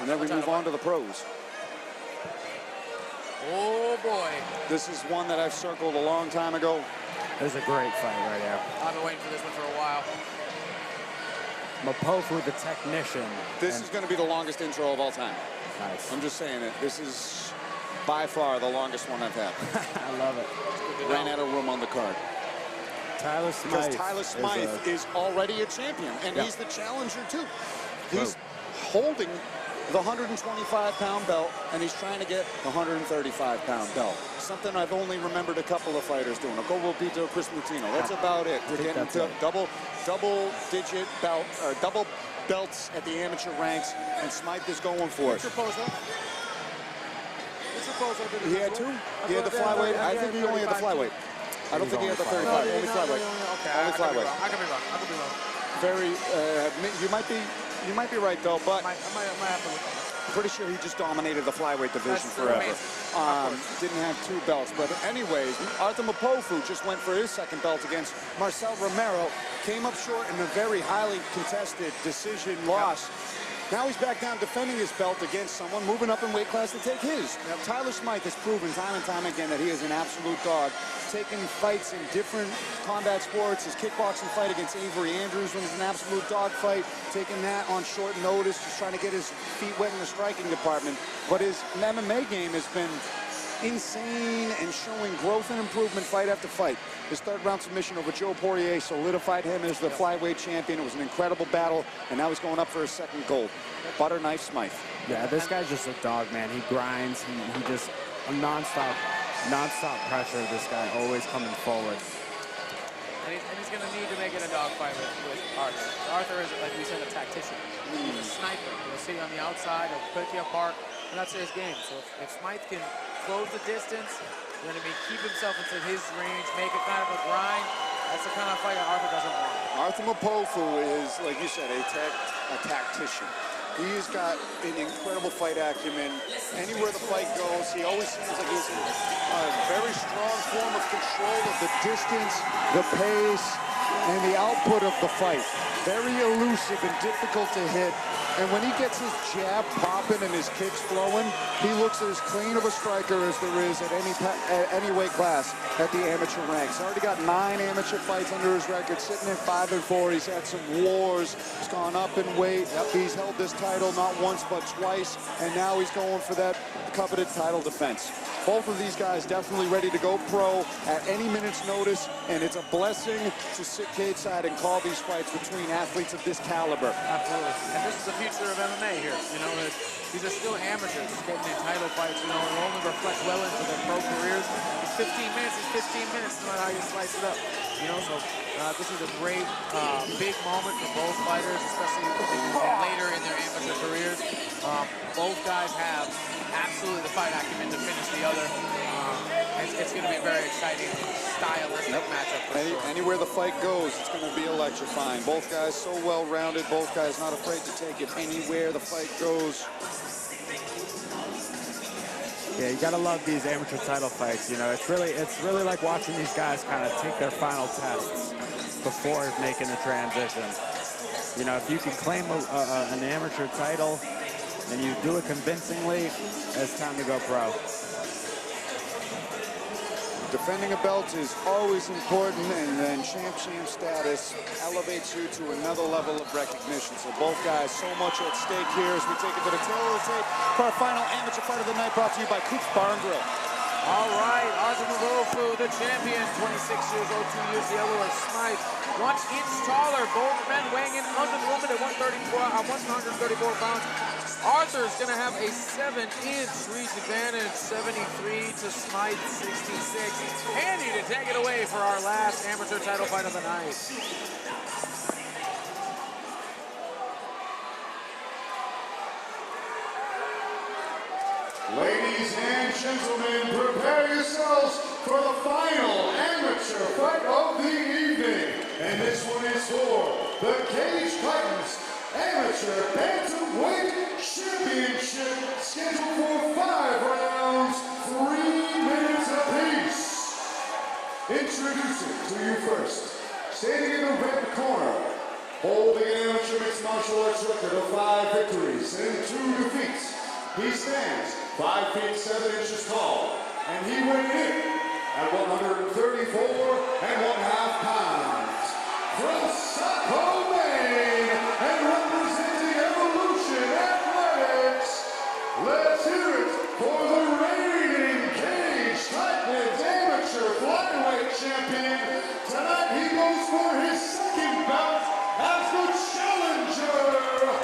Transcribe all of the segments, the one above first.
And then we move on to the pros. Oh, boy. This is one that I've circled a long time ago. This is a great fight right here. I've been waiting for this one for a while. Mpofu, the technician. This is going to be the longest intro of all time. Nice. I'm just saying it. This is by far the longest one I've had. I love it. Ran out of room on the card. Tyler Smythe. Because Tyler Smythe is already a champion, and he's the challenger too. He's holding the 125-pound belt, and he's trying to get the 135-pound belt. Something I've only remembered a couple of fighters doing. Okobo Pito, Chris Mutino. That's about it. We're getting to double-digit belt, or double belts at the amateur ranks, and Smythe is going for it. He had two? He had the flyweight? I think he only had the flyweight. I don't think he had the 35. Only flyweight. Only flyweight. I could be wrong. I could be wrong. Very, you might be right though, but I might have to look. pretty sure he just dominated the flyweight division forever. Didn't have two belts, but anyways, Arthur Mpofu just went for his second belt against Marcel Romero. Came up short in a very highly contested decision loss. Now he's back down defending his belt against someone moving up in weight class to take his. Tyler Smythe has proven time and time again that he is an absolute dog. Taking fights in different combat sports. His kickboxing fight against Avery Andrews was an absolute dog fight. Taking that on short notice, just trying to get his feet wet in the striking department. But his MMA game has been insane and showing growth and improvement fight after fight. His third-round submission over Joe Poirier solidified him as the flyweight champion. It was an incredible battle, and now he's going up for his second gold. Butterknife Smythe. Yeah, this guy's just a dog, man. He grinds. He just a nonstop pressure. This guy always coming forward. And he's going to need to make it a dogfight with Arthur. Arthur is, like we said, a tactician. He's a sniper. He'll see you on the outside. He'll pick you apart. And that's his game. So if Smythe can close the distance, then keep himself into his range, make it kind of a grind, that's the kind of fight that Arthur doesn't want. Arthur Mpofu is, like you said, a tactician. He's got an incredible fight acumen. Anywhere the fight goes, he always seems like he's in a very strong form of control of the distance, the pace, and the output of the fight. Very elusive and difficult to hit. And when he gets his jab popping and his kicks flowing, he looks as clean of a striker as there is at any weight class at the amateur ranks. Already got 9 amateur fights under his record, sitting at 5-4. He's had some wars. He's gone up in weight. He's held this title not once but twice, and now he's going for that coveted title defense. Both of these guys definitely ready to go pro at any minute's notice, and it's a blessing to sit cage side and call these fights between athletes of this caliber. Absolutely. And this is the future of MMA here. You know, these are still amateurs getting in title fights. You know, it only reflect well into their pro careers. It's 15 minutes. It's 15 minutes, no matter how you slice it up. You know, so this is a great, big moment for both fighters, especially later in their amateur careers. Both guys have absolutely the fight acumen to finish the other. It's going to be a very exciting, stylistic matchup for sure. Anywhere the fight goes, it's going to be electrifying. Both guys so well-rounded. Both guys not afraid to take it anywhere the fight goes. Yeah, you gotta love these amateur title fights. You know, it's really like watching these guys kind of take their final tests before making the transition. You know, if you can claim an amateur title and you do it convincingly, it's time to go pro. Defending a belt is always important, and then champ status elevates you to another level of recognition. So both guys, so much at stake here as we take it to the tail of the tape for our final amateur fight of the night, brought to you by Coop's Bar and Grill. All right, Arthur Mpofu, the champion, 26 years old, 2 years yellow as Smythe. 1 inch taller, both men weighing in under the limit at 134 pounds. Arthur's going to have a 7-inch reach advantage, 73 to Smythe, 66. Handy to take it away for our last amateur title fight of the night. Ladies and gentlemen, prepare yourselves for the final amateur fight of the evening. And this one is for the Cage Titans Amateur Bantamweight Championship, scheduled for 5 rounds, 3 minutes apiece. Introducing to you first, standing in the red corner, holding an amateur amateur mixed martial arts record of 5 victories and 2 defeats. He stands 5 feet 7 inches tall, and he weighed in at 134.5 pounds. From Saco, Maine, and representing Evolution Athletics, let's hear it for the reigning Cage Titans amateur flyweight champion. Tonight he goes for his second bout as the challenger.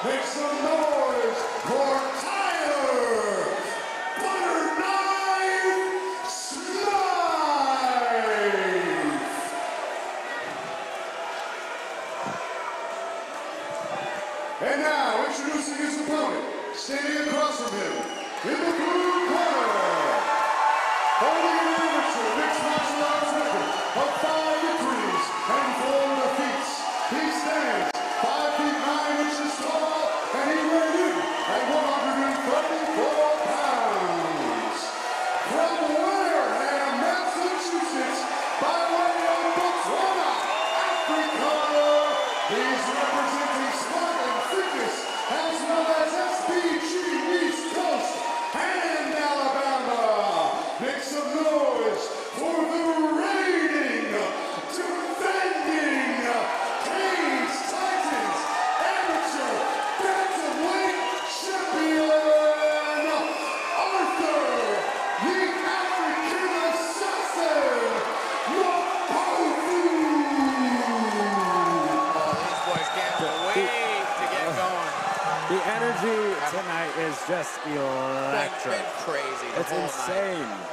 Make some noise for Tyler Butterknife Smythe. And now, introducing his opponent, standing across from him, in the blue corner, holding an amateur mixed martial arts record of 5 victories and 4 defeats. He stands 5 feet 9 inches tall, and he weighed in at 134 pounds. From Wareham, Massachusetts, by way of Botswana, Africa, he's representing Smart and Fitness, as well as SPG East Coast and Alabama. Make some noise for the reigning, defending Cage Titans amateur bantamweight champion, Arthur, the African assassin, Mpofu. These boys can't wait to get going. The energy tonight is just electric. Been crazy the It's whole insane. night.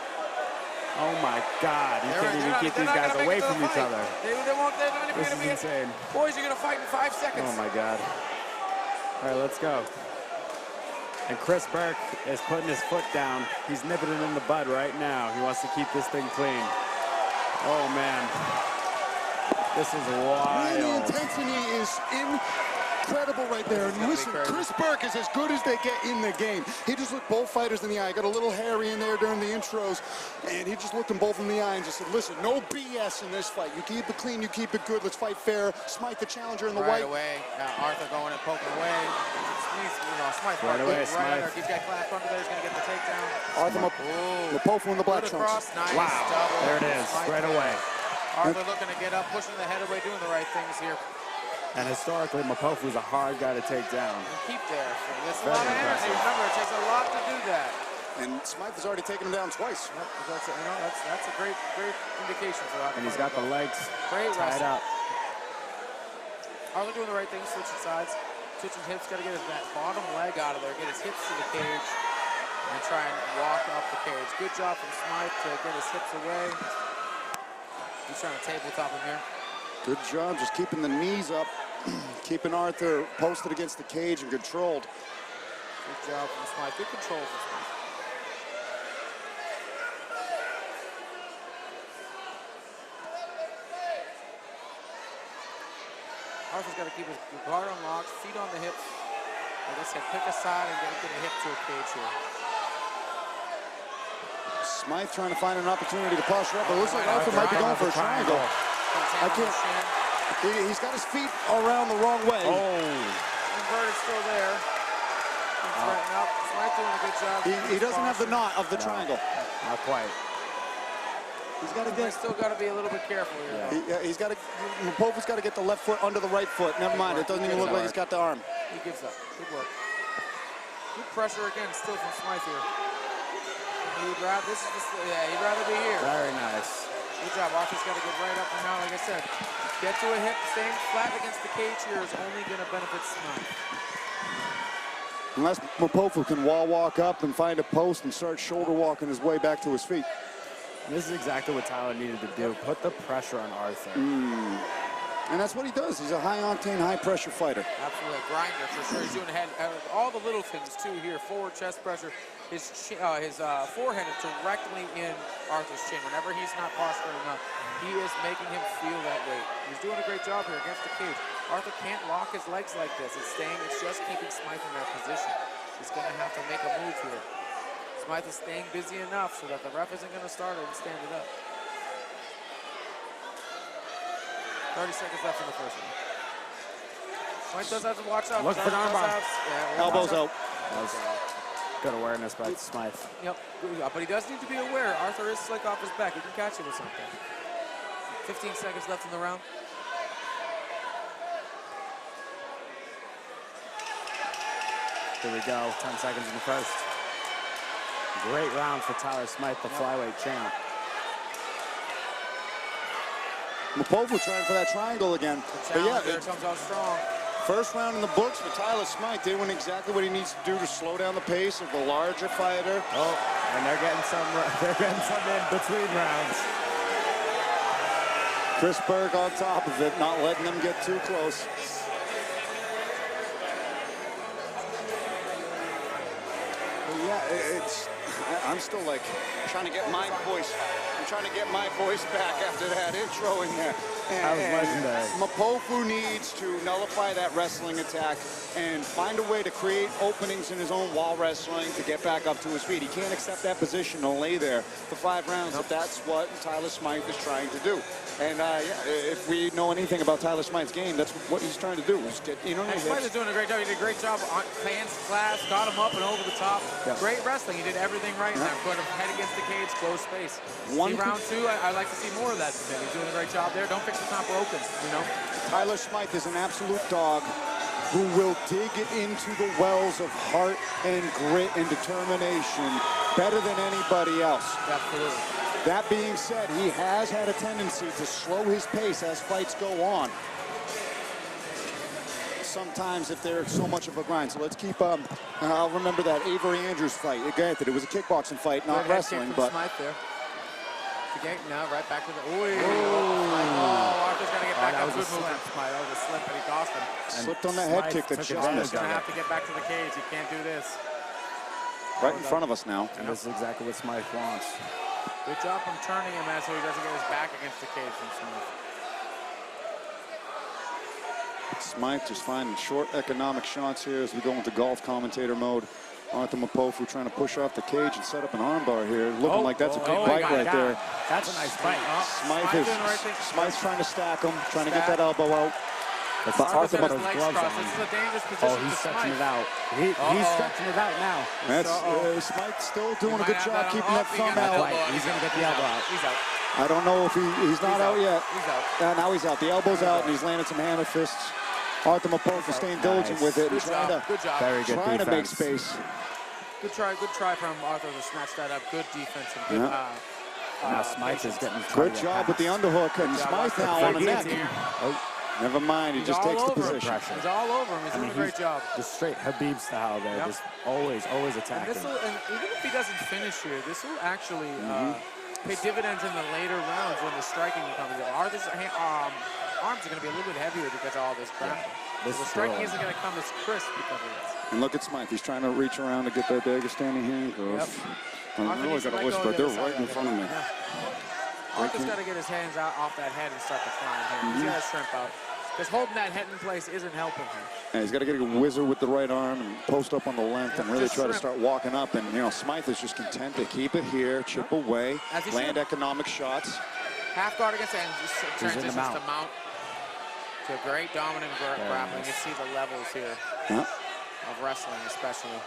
Oh my God! You can't even keep these guys away from each other. They won't. They're not even This gonna is be insane. Boys, you're gonna fight in 5 seconds. Oh my God! All right, let's go. And Chris Burke is putting his foot down. He's nipping it in the bud right now. He wants to keep this thing clean. Oh man, this is Man, the wild. intensity is incredible right there. And listen, Chris Burke is as good as they get in the game. He just looked both fighters in the eye. Got a little hairy in there during the intros, and he just looked them both in the eye and just said, listen, no BS in this fight. You keep it clean, you keep it good. Let's fight fair. Smythe, the challenger in the Right white. away. Arthur going and poking away. Smythe Right away, Smythe. under. He's got clapped under there. He's going to get the takedown. Arthur Mpofu in the black Good trunks. across. Nice. Wow, Double. there it is, Smythe right away. Arthur looking to get up, pushing the head away, doing the right things here. And historically, Mpofu is a hard guy to take down. And keep there. There's a Very lot of energy. impressive. Remember, it takes a lot to do that. And Smythe has already taken him down twice. That's a great indication for that. And he's got the legs Great tied wrestling. up. Arthur doing the right thing, switching sides, switching hips. Got to get that bottom leg out of there, get his hips to the cage, and try and walk up the cage. Good job from Smythe to get his hips away. He's trying to tabletop him here. Good job, just keeping the knees up, keeping Arthur posted against the cage and controlled. Good job from Smythe. Good control from Smythe. Arthur's got to keep his guard unlocked, feet on the hips. Like I said, pick a side and get a hip to a cage here. Smythe trying to find an opportunity to posture up. It looks like Arthur might be going for a triangle. I can't. He's got his feet around the wrong way. Oh. Inverted still there. Threaten up. Smythe doing a good job. He doesn't have the knot of the triangle. Not quite. He's got to He's get. still got to be a little bit careful here. Yeah. He's got to. Mpofu's got to get the left foot under the right foot. Never mind. It doesn't even look like he's got the arm. He gives up. Good work. Good pressure again, still from Smythe here. He'd rather be here. Very nice. Good job. Arthur's got to get right up and now, like I said, get to a hip. Staying flat against the cage here is only going to benefit Smythe. Unless Mpofu can wall walk up and find a post and start shoulder walking his way back to his feet. This is exactly what Tyler needed to do. Put the pressure on Arthur. And that's what he does. He's a high-octane, high-pressure fighter. Absolutely a grinder for sure. He's doing all the little things too here. Forward chest pressure. His forehead is directly in Arthur's chin. Whenever he's not posturing up, he is making him feel that weight. He's doing a great job here against the cage. Arthur can't lock his legs like this. It's just keeping Smythe in that position. He's going to have to make a move here. Smythe is staying busy enough so that the ref isn't going to start it and stand it up. 30 seconds left in the first one. Smythe does have to watch out. Look for an armbar. Yeah, Elbows out. That was good awareness by Smythe. Yep, but he does need to be aware. Arthur is slick off his back. He can catch you with something. 15 seconds left in the round. Here we go, 10 seconds in the first. Great round for Tyler Smythe, the flyweight champ. Mpofu trying for that triangle again. But yeah, there comes out strong. First round in the books for Tyler Smythe, doing exactly what he needs to do to slow down the pace of the larger fighter. Oh, and they're getting some in between rounds. Chris Berg on top of it, not letting them get too close. But yeah, I'm still like trying to get my voice. I'm trying to get my voice back after that intro in there. That was legendary. Mpofu needs to nullify that wrestling attack and find a way to create openings in his own wall wrestling to get back up to his feet. He can't accept that position and lay there for 5 rounds if that's what Tyler Smythe is trying to do. And yeah, if we know anything about Tyler Smythe's game, that's what he's trying to do. Is get, Smythe is doing a great job. He did a great job on hands class, got him up and over the top. Yeah. Great wrestling. He did everything right in there. Put him head against the cage, close space. See, round 2, I'd like to see more of that from him. He's doing a great job there. Don't fix it's not broken, you know? Tyler Smythe is an absolute dog who will dig into the wells of heart and grit and determination better than anybody else. Absolutely. That being said, he has had a tendency to slow his pace as fights go on. Sometimes if they're so much of a grind. So let's keep, I'll remember that Avery Andrews fight. Granted, it was a kickboxing fight, not wrestling, but... Smythe there. Now right back to the... Oh, Arthur's got to get back. That was a good move. Smythe. That was a slip, but he cost him. Slipped on that head kick that just Arthur's missed. going to have to get back to the cage. He can't do this. Right in front of us now. And this is exactly what Smythe wants. Good job from turning him so he doesn't get his back against the cage from Smythe. Smythe just finding short economic shots here as we go into golf commentator mode. Arthur Mpofu trying to push off the cage and set up an armbar here. Looking like that's a good bite right there. That's a nice bite. Smythe's trying to stack him, trying to get that elbow out. But Arthur got his his gloves on. This is a dangerous position. Oh, he's stretching it out. He's stretching it out now. That's Smythe still doing a good job keeping that thumb out. He's going to get the elbow out. He's out. I don't know if he's not out yet. He's out. Yeah, now he's out. The elbow's out, and he's landed some hammer fists. Arthur Mpofu staying diligent with it. Good job. Good job. Very good trying defense. to make space. Good try from Arthur to snatch that up. Good defense and good. Now Smythe is getting good job with the underhook, and Smythe now on the neck. Oh, never mind. He just takes the position. He's all over him. He's doing a great job. Just straight Habib style there. Just always attacking. And even if he doesn't finish here, this will actually pay dividends in the later rounds when the striking comes in. Arthur's arms are going to be a little bit heavier because of all this grappling. The striking isn't going to come as crisp because of this. And look at Smythe. He's trying to reach around to get that dagger standing hand cross. I really got to whisper. They're right in front of me. Arthur's got to get his hands out off that head and start to climb here. He's got to shrimp out. Because holding that head in place isn't helping him. Yeah, he's got to get a whizzer with the right arm and post up on the length and really try to start walking up. And, you know, Smythe is just content to keep it here, chip away, land economic shots. Half guard against the end, just transitions to mount. To a great dominant grappling. You can see the levels here of wrestling, especially.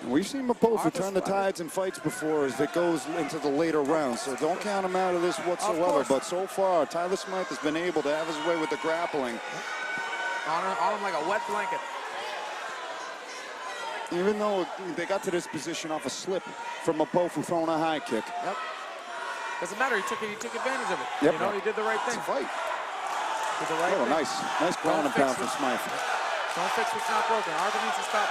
We've seen Mpofu turn the tides in fights before as it goes into the later rounds, so don't count him out of this whatsoever. But so far, Tyler Smythe has been able to have his way with the grappling. On him like a wet blanket. Even though they got to this position off a slip from Mpofu throwing a high kick. Yep. Doesn't matter, he took advantage of it. Yep. You know, he did the right thing. It's a fight. Did the right thing. Nice ground and pound from Smythe. Don't fix what's not broken. Arthur needs to stop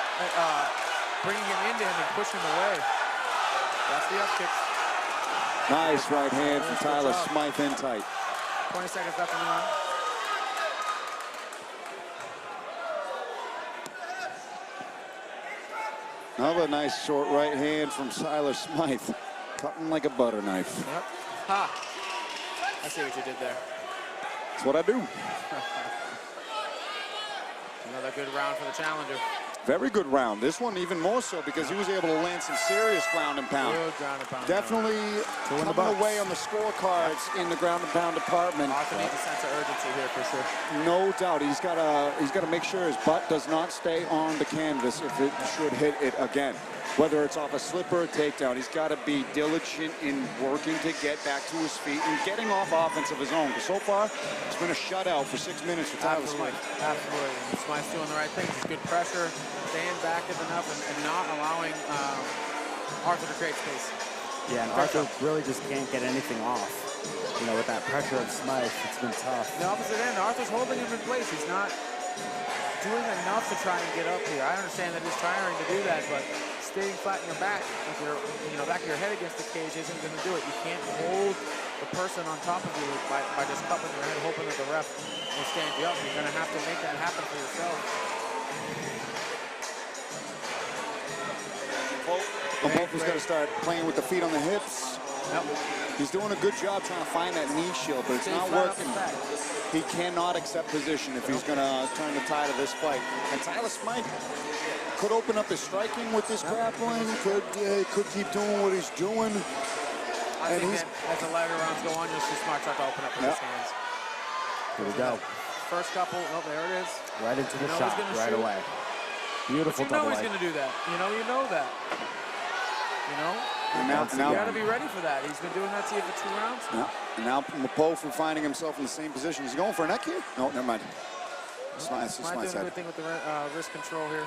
bringing him into him and push him away. That's the up kick. Nice right hand from Tyler Smythe in tight. 20 seconds left in the round. Another nice short right hand from Tyler Smythe. Cutting like a butter knife. Yep. Ha. I see what you did there. That's what I do. Another good round for the challenger. Very good round. This one even more so because he was able to land some serious ground and pound. Real ground and pound. Definitely coming away on the scorecards in the ground and pound department. Arthur needs a sense of urgency here for sure. No doubt. He's got to make sure his butt does not stay on the canvas if it should hit it again. Whether it's off a slip or a takedown, he's got to be diligent in working to get back to his feet and getting off offense of his own. Because so far, it's been a shutout for 6 minutes for Tyler Smythe. Absolutely. And Smythe's doing the right things. It's good pressure, staying back enough, and not allowing Arthur to create space. Yeah, and Arthur really just can't get anything off. You know, with that pressure of Smythe, it's been tough. The opposite end, Arthur's holding him in place. He's not doing enough to try and get up here. I understand that he's trying to do that, but staying flat in your back with your, back of your head against the cage isn't going to do it. You can't hold the person on top of you by just cupping your head, hoping that the ref will stand you up. You're going to have to make that happen for yourself. Mpofu's got to start playing with the feet on the hips. Yep. He's doing a good job trying to find that knee shield, but it's not working. He cannot accept position if he's going to turn the tide of this fight. And Tyler Smythe could open up his striking with this grappling, could keep doing what he's doing. I think that as the later rounds go on, you'll see Smythe start to open up his hands. Here we go. First couple, there it is. Right into the shot, right away. Beautiful double leg. He's going to do that. You know that. Now you got to be ready for that. He's been doing that to you for 2 rounds. Now Mpofu finding himself in the same position. Is he going for a neck here? No, never mind. Smythe doing a good thing with the wrist control here.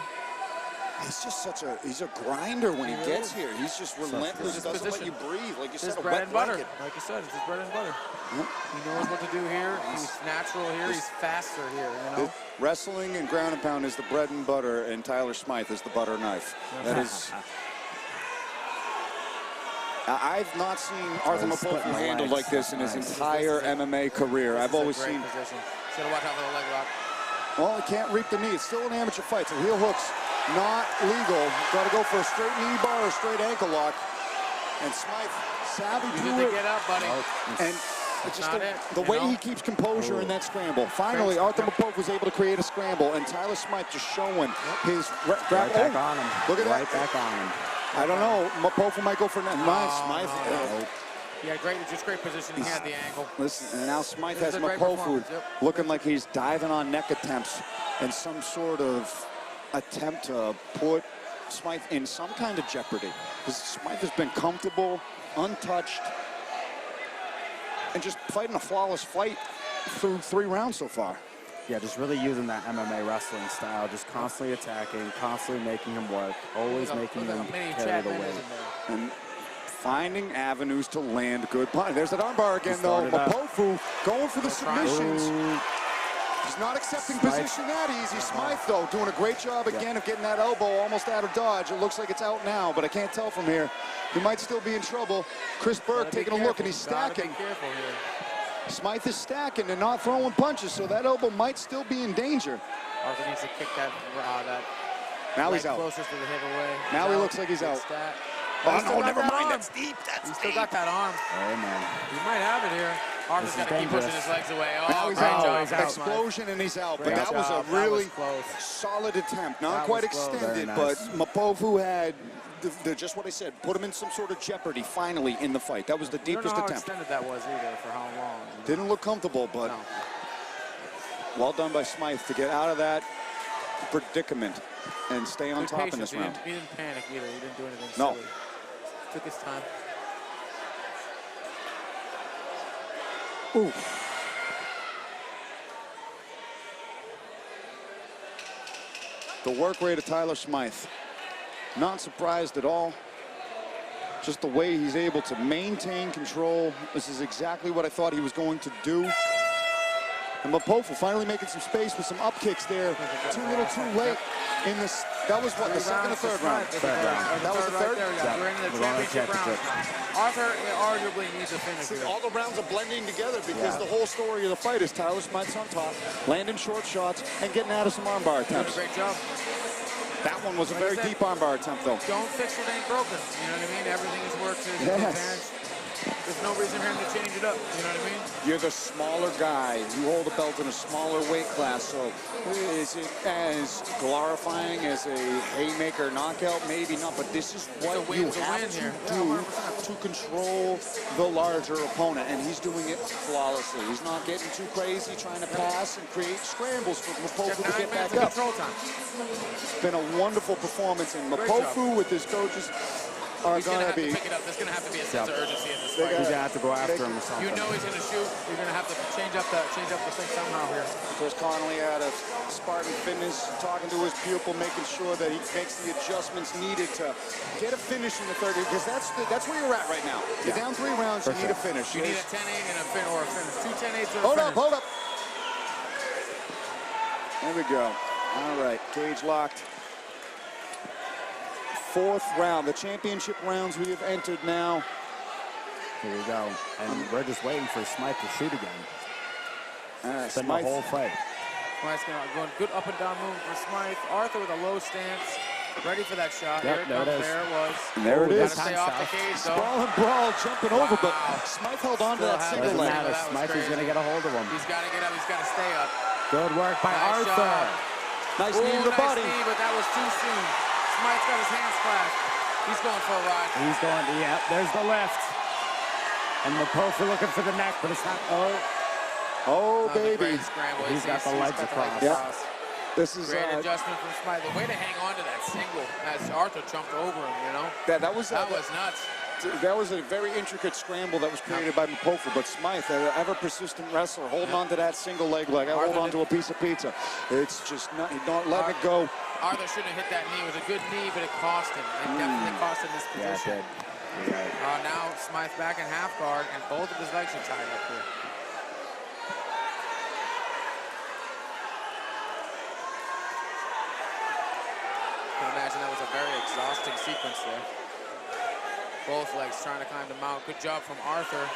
He's just he's a grinder when he gets here. He's just relentless. Doesn't let you breathe. Like you said, a bread and butter. blanket. Like you said, it's his bread and butter. He knows what to do here. He's natural here. He's faster here, Wrestling and ground and pound is the bread and butter, and Tyler Smythe is the butter knife. That is... I've not seen Arthur Mpofu handled like this in his entire MMA career. I've always seen... Position. Should have watched out for the leg lock. Well, he can't reap the knee. It's still an amateur fight, so heel hook's not legal. Got to go for a straight knee bar or a straight ankle lock. And Smythe, savvy to it. Get up, buddy. And it's just the way he keeps composure in that scramble. Finally, Arthur Mpofu was able to create a scramble, and Tyler Smythe just showing his right back on him. Look at that. Right back on him. I don't know. Mpofu might go for that. Smythe. Yeah, great position. He had the angle. Listen, and now Smythe has Mpofu looking like he's diving on neck attempts and some sort of attempt to put Smythe in some kind of jeopardy. Because Smythe has been comfortable, untouched, and just fighting a flawless fight through 3 rounds so far. Yeah, just really using that MMA wrestling style, just constantly attacking, constantly making him work, always making him carry the weight. And finding avenues to land good punch. There's that armbar again, though. Mpofu going for the submissions. He's not accepting position that easy. Smythe, though, doing a great job again of getting that elbow almost out of dodge. It looks like it's out now, but I can't tell from here. He might still be in trouble. Chris Burke taking a look, and he's stacking. Smythe is stacking and not throwing punches, so that elbow might still be in danger. Arthur needs to kick that now he's out. Closest to the hip away. Now he looks like he's out. Oh, no, never mind. That's deep. He still got that arm. Oh, man. He might have it here. Arthur's got to keep pushing his legs away. Oh, great job. Explosion, and he's out. But that was a really solid attempt. Not quite extended, but Mpofu had... just what I said, put him in some sort of jeopardy finally in the fight. That was the deepest attempt. I don't know how extended that was either, for how long. Didn't look comfortable, but well done by Smythe to get out of that predicament and stay on top in this round. He didn't panic either. He didn't do anything silly. Took his time. Ooh. The work rate of Tyler Smythe. Not surprised at all. Just the way he's able to maintain control. This is exactly what I thought he was going to do. And Mpofu finally making some space with some up kicks there. Too little, too late in this. That was what, the second or third round? That was the third? We're in the championship round. Arthur arguably needs a finish here. All the rounds are blending together because the whole story of the fight is Tyler Smythe's on top, landing short shots, and getting out of some armbar attempts. Great job. That one was a very deep armbar attempt, though. Don't fix what ain't broken. You know what I mean? Everything is worked to his advantage. There's no reason for him to change it up. You know what I mean? You're the smaller guy. You hold a belt in a smaller weight class. So is it as glorifying as a haymaker knockout? Maybe not, but this is what you have to do to control the larger opponent. And he's doing it flawlessly. He's not getting too crazy trying to pass and create scrambles for Mpofu to get back up. It's been a wonderful performance, and Mpofu with his coaches are going to be. Pick it up. There's going to have to be a sense of urgency in this fight. He's going to have to go after him or something. You know he's going to shoot. You're going to have to change up the thing somehow here. Chris Connolly out of Spartan Fitness, talking to his pupil, making sure that he makes the adjustments needed to get a finish in the third, because that's where you're at right now. You're down 3 rounds, you need a finish. You need a 10-8 and a finish, or a finish. 2 10-8s or a Hold finish. up, hold up. There we go. All right, cage locked. 4th round, the championship rounds we have entered now. Here we go. And we're just waiting for Smythe to shoot again. It's been the whole fight. Smythe's going good up and down move for Smythe. Arthur with a low stance. Ready for that shot. Yep, Here it comes. There it was. And there it is. Gotta stay off the cage, though. Sprawl and brawl, jumping over, but Smythe held on to that single leg. Smythe is going to get a hold of him. He's got to get up. He's got to stay up. Good work by Arthur. Nice knee to the body. Knee, but that was too soon. Smythe's got his hands clasped. He's going for a ride. He's going, yeah, there's the left. And Mpofu looking for the neck, but it's not. Oh, baby. He's got the legs across. Yep. This is great adjustment from Smythe. The way to hang on to that single as Arthur jumped over him, you know? That was nuts. That was a very intricate scramble that was created by Mpofu, but Smythe, an ever-persistent wrestler, holding on to that single leg like I hold on to a piece of pizza. It's just not letting it go. Arthur shouldn't have hit that knee. It was a good knee, but it cost him. It definitely cost him this position. Yeah, it did. Now Smythe back in half guard, and both of his legs are tied up here. I can imagine that was a very exhausting sequence there. Both legs trying to climb the mount. Good job from Arthur.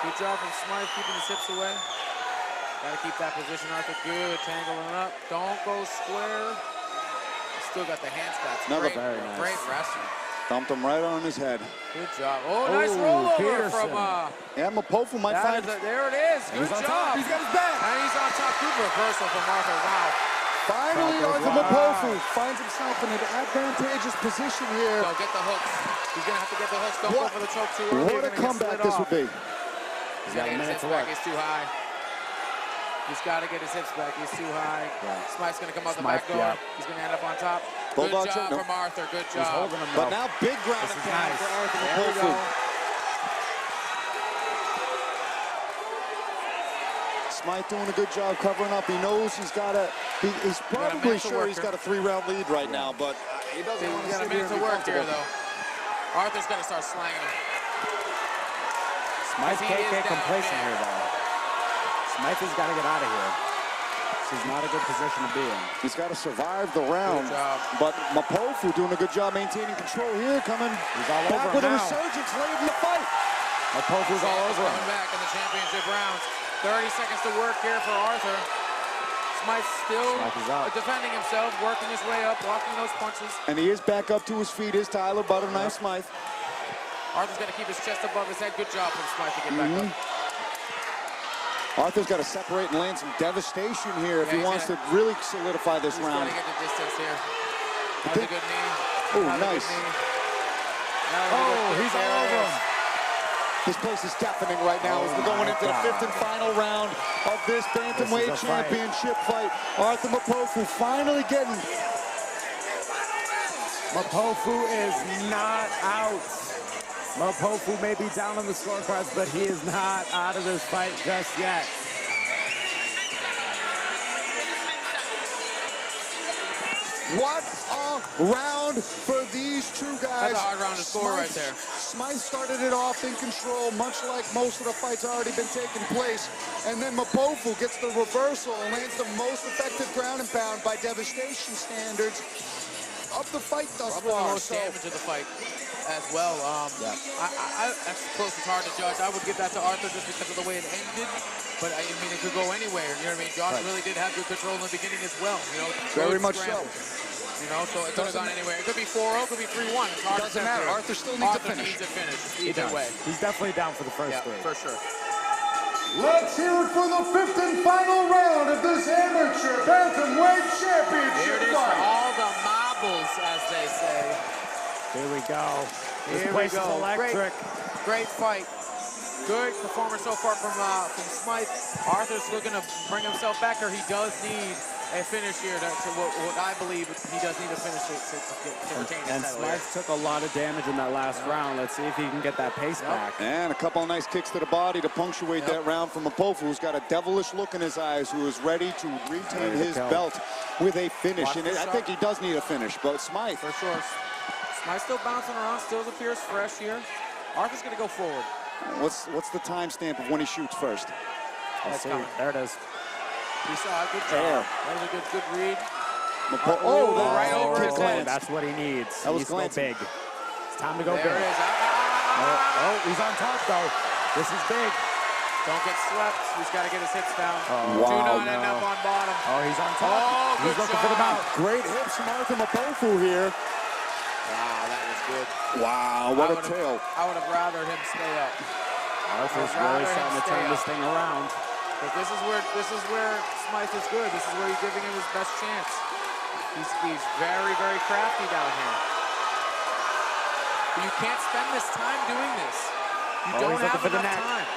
Good job from Smythe keeping his hips away. Got to keep that position, Arthur. Good, tangling up. Don't go square. Still got the hand claps. Great wrestling. Dumped him right on his head. Good job. Oh, nice rollover from Mpofu might find it. There it is. Good job. He's got his back. And he's on top. Good reversal from Arthur. Wow. Finally, Arthur Mpofu finds himself in an advantageous position here. Go get the hooks. He's going to have to get the hooks. Don't go for the choke too early. What a comeback this would be. He's got a minute to work. He's too high. He's got to get his hips back. He's too high. Smythe's going to come out the back door. He's going to end up on top. Good job from Arthur. Good job. He's holding him but now big ground and pound for Arthur Mpofu. Smythe doing a good job covering up. He knows he's got a. He's probably sure he's got a 3-round lead right now, but he doesn't want to got a minute to work here, though. Arthur's got to start slanging him. Smythe can't get complacent here, though. Smythe has got to get out of here. This is not a good position to be in. He's got to survive the round. But Mpofu doing a good job maintaining control here. He's all back over with a resurgence late in the fight. Mpofu's all over him. Coming back in the championship rounds. 30 seconds to work here for Arthur. Smythe still defending himself, working his way up, blocking those punches. And he is back up to his feet. Is Tyler Butterknife Smythe. Arthur's got to keep his chest above his head. Good job from Smythe to get back up. Arthur's got to separate and land some devastation here if he wants to really solidify this round. He's got to get the distance here. That was a good knee. Oh, nice. Oh, he's all over him. This place is deafening right now as we're going into the 5th and final round of this bantamweight championship fight. Arthur Mpofu finally getting. Mpofu is not out. Mpofu may be down on the scorecards, but he is not out of this fight just yet. What a round for these two guys. That's a hard round to score right there. Smythe started it off in control, much like most of the fights already been taking place. And then Mpofu gets the reversal and lands the most effective ground and pound by devastation standards of the fight thus far. The most damage of the fight as well. That's close. It's hard to judge. I would give that to Arthur just because of the way it ended. But I mean, it could go anywhere. You know what I mean? Josh really did have good control in the beginning as well. You know, very much so. You know, so it could have gone anywhere. It could be 4-0, it could be 3-1. It's hard to Doesn't matter. separate. Arthur still needs to finish. Needs to finish He either does. way. He's definitely down for the first three. For sure. Let's hear it for the 5th and final round of this amateur bantamweight championship Here it is fight. for all the marbles, as they say. Here we go. This Here we place is go. electric. Great fight. Good performance so far from Smythe. Arthur's looking to bring himself back here. He does need a finish here to what I believe he does need a finish to retain his And title Smythe here. took a lot of damage in that last round. Let's see if he can get that pace back. And a couple of nice kicks to the body to punctuate that round from Mpofu, who's got a devilish look in his eyes, who is ready to retain his belt with a finish. And I think he does need a finish, but Smythe. For sure. Smythe still bouncing around, still appears fresh here. Arthur's going to go forward. What's the timestamp of when he shoots first? Let's see. There it is. He saw a good job. That was a good read. Right over his head. That's what he needs. That was He's go glancing. big. It's time to go There big. it is. Oh, he's on top though. This is big. Don't get swept. He's got to get his hips down. Oh, Do not end up on bottom. Oh, he's on top. Oh, He's good looking for the job. mount. Great hips from Arthur Mpofu here. Wow, that was good. Wow, what a tail. I would have rather him stay up. Arthur's I'd rather really starting him to turn stay this up. thing around. Because this is where Smythe is good. This is where he's giving him his best chance. He's very, very crafty down here. But you can't spend this time doing this. You don't have enough time.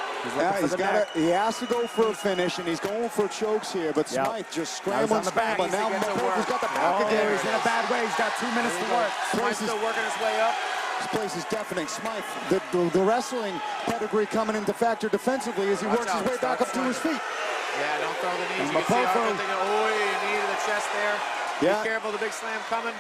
He has to go for a finish, and he's going for chokes here, but Smythe just scrambling. Now Mpofu's got the back again. He's in a bad way. He's got 2 minutes to work. Smythe's still working his way up. This place is deafening. Smythe, the wrestling pedigree coming into factor defensively as he works his way back up to his feet. Yeah, don't throw the knees. You can see Arthur thinking, oh, knee to the chest there. Yeah. Be careful, the big slam coming.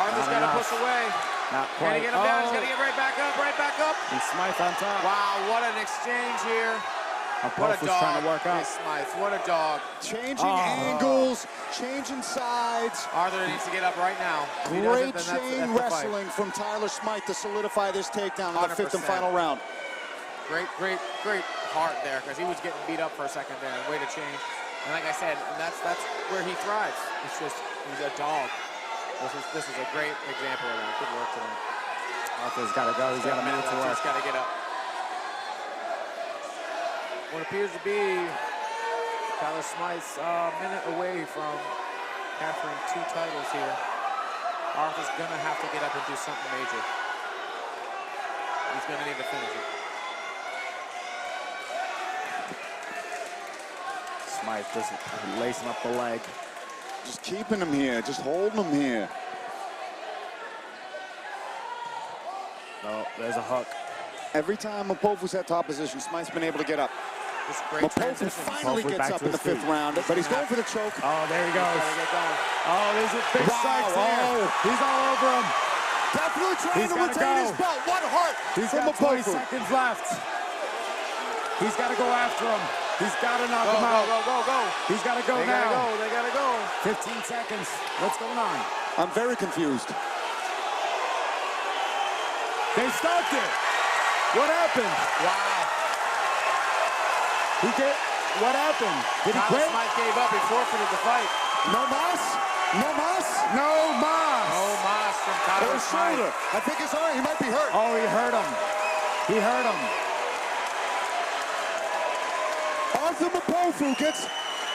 Arthur's got to push away. Not Can he quite. get him down? He's going to get right back up, And Smythe on top. Wow, what an exchange here. What a Mpofu's dog. trying to work out. Smythe, what a dog. Changing angles, changing sides. Arthur needs to get up right now. If he Great doesn't, then chain that's the fight. wrestling from Tyler Smythe to solidify this takedown in the 5th and 100%. final round. Great heart there, because he was getting beat up for a second there. Way to change. And like I said, that's where he thrives. It's just, he's a dog. This is a great example of that. Good work tonight. Arthur's got to go. He's got a minute to work. He's got to get up. What appears to be Tyler Smythe's a minute away from capturing 2 titles here. Arthur's going to have to get up and do something major. He's going to need to finish it. Smythe just lacing up the leg. Just keeping him here, just holding him here. Oh, there's a hook. Every time Mpofu's at top position, Smythe's been able to get up. Mpofu finally gets up in the 5th round, but he's going for the choke. Oh, there he goes. Oh, there's a big strike Oh. He's all over him. Definitely trying to retain his belt. What heart He's from got 20 Mpofu. seconds left. He's got to go after him. He's got to knock him out. Go. He's got to go now. They got to go. 15 seconds. What's going on? I'm very confused. They stopped it. What happened? Wow. What happened? Did he Tyler quit? Smythe gave up. He forfeited the fight. No mas? No mas? No mas. No mas from Tyler His Smythe. shoulder. I think his arm. He might be hurt. Oh, he hurt him. He hurt him. Arthur Mpofu gets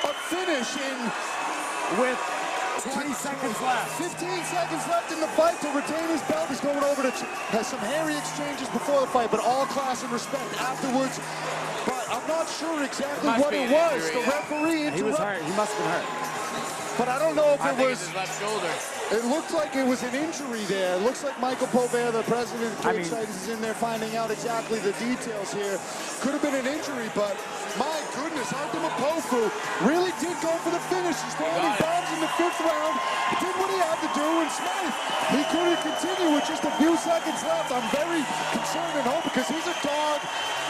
a finish in With 20 seconds left. 15 seconds left in the fight to retain his belt. He's going over to has some hairy exchanges before the fight, but all class and respect afterwards. But I'm not sure exactly what it was. The referee interrupted. He was hurt. He must have been hurt. But I don't know if I it think was. it's his left shoulder. It looked like it was an injury there. It looks like Michael Povea, the president of Cage Titans, is in there finding out exactly the details here. Could have been an injury, but my goodness, Arthur Mpofu really did go for the finish. He's throwing bombs in the 5th round. He did what he had to do, and Smythe, he couldn't continue with just a few seconds left. I'm very concerned and hope because he's a dog.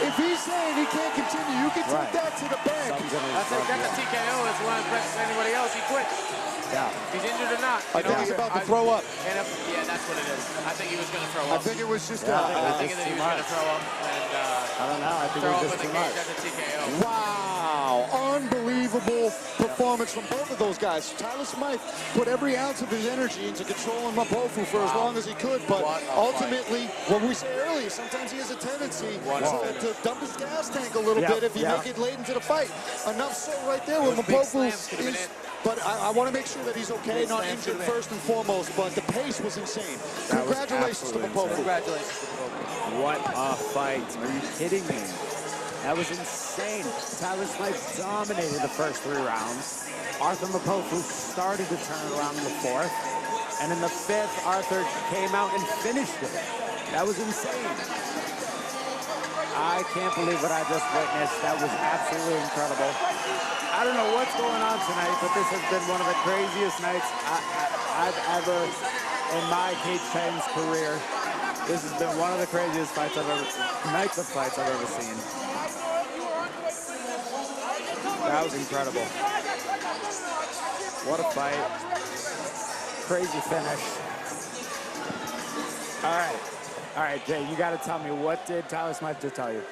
If he's saying he can't continue, you can take that to the bank. That's a TKO. It's one of anybody else. He quit. Yeah. He's injured or not. I think he's about to throw up. Yeah, that's what it is. I think he was going to throw up. I think it was just I think that he was going to throw up and I don't know. I think it throw was up just in too the much. cage. That's a TKO. Wow, unbelievable. unbelievable performance from both of those guys. Tyler Smythe put every ounce of his energy into controlling Mpofu for as long as he could, but ultimately, what we say earlier, sometimes he has a tendency to dump his gas tank a little bit if you make it late into the fight. Enough so right there with Mpofu. But I want to make sure that he's okay, not injured first and foremost, but the pace was insane. Congratulations to Mpofu. Congratulations to Mpofu. What a fight. Are you kidding me? That was insane. Tyler Smythe dominated the first 3 rounds. Arthur Mpofu started to turn it around in the 4th. And in the 5th, Arthur came out and finished it. That was insane. I can't believe what I just witnessed. That was absolutely incredible. I don't know what's going on tonight, but this has been one of the craziest nights I've ever, in my Cage Titans career. This has been one of the craziest nights of fights I've ever seen. That was incredible. What a fight. Crazy finish. All right, Jay, you got to tell me, what did Tyler Smythe just tell you?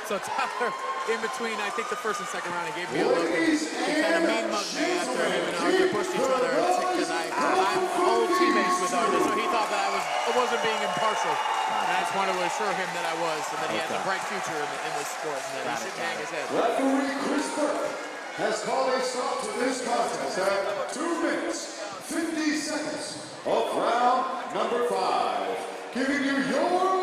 So Tyler, in between, I think the first and second round, he gave me a look and he kind of mean-mugged me after him and Arthur pushed each other. Because I'm old teammates with Arthur, so he thought that I wasn't being impartial. And I just wanted to assure him that I was, and that he has a bright future in this sport, and that he shouldn't hang his head. Referee Chris Burke has called a stop to this contest at 2 minutes, 50 seconds of round number 5. Giving you your